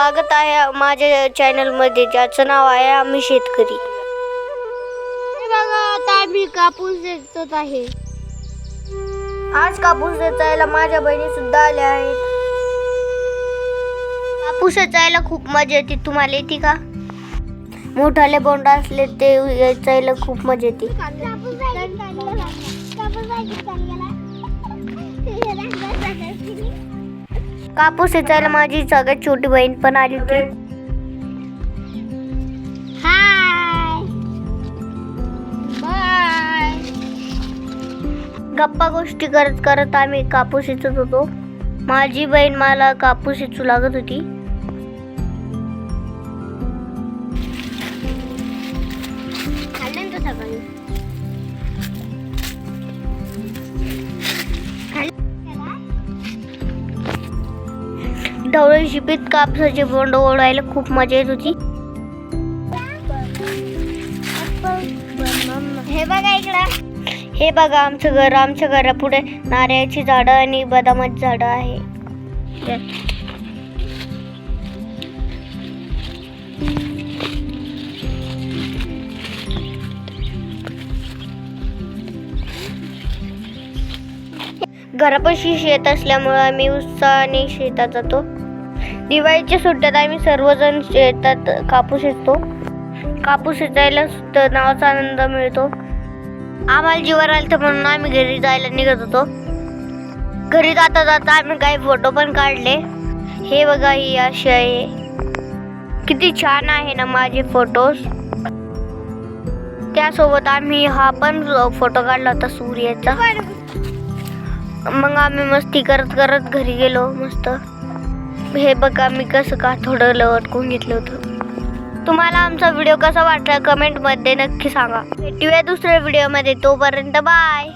स्वागत आहे माझ्या चॅनलमध्ये, ज्याचं नाव आहे आम्ही शेतकरी. हे बघा, आता आम्ही कापूस वेचत आहे. आज कापूस वेचायला माझ्या बहिणी सुद्धा आल्या आहेत. कापूस वेचायला खूप मजा येते. तुम्हाला येते का? मोठाले बोंड असले ते वेचायला खूप मजा येते. कापूस वेचायला माझी सगळ्यात छोटी बहीण पण आली होती. Hi bye. गप्पा गोष्टी करत करत आम्ही कापूस वेचत होतो. माझी बहीण मला कापूस वेचू लागत होती. ढवळे शिपीत कापसाचे बोंड ओढायला खूप मजा येत होती. हे बघा इकडं. हे बघा आमचं घर. आमच्या घरापुढे नारळाची झाडं आणि बदामाची झाडं आहे. घरापाशी शेत असल्यामुळे आम्ही उत्साहाने शेतात जातो. दिवाळीच्या सुट्ट्यात आम्ही सर्वजण शेतात कापूस वेचतो. कापूस वेचायला सुद्धा नावाचा आनंद मिळतो. आम्हाला जीवावर आलं म्हणून आम्ही घरी जायला निघत होतो. घरी जाता जाता आम्ही काही फोटो पण काढले. हे बघा, ही अशी आहे. किती छान आहे ना माझे फोटोज. त्यासोबत आम्ही हा पण फोटो काढला होता सूर्याचा. मग आम्ही मस्ती करत करत घरी गेलो. मस्त. हे बघा मी कसं का थोडं लटकून घेतलं होतं. तुम्हाला आमचा व्हिडिओ कसा वाटला कमेंट मध्ये नक्की सांगा. भेटूया दुसऱ्या व्हिडिओ मध्ये. तोपर्यंत बाय.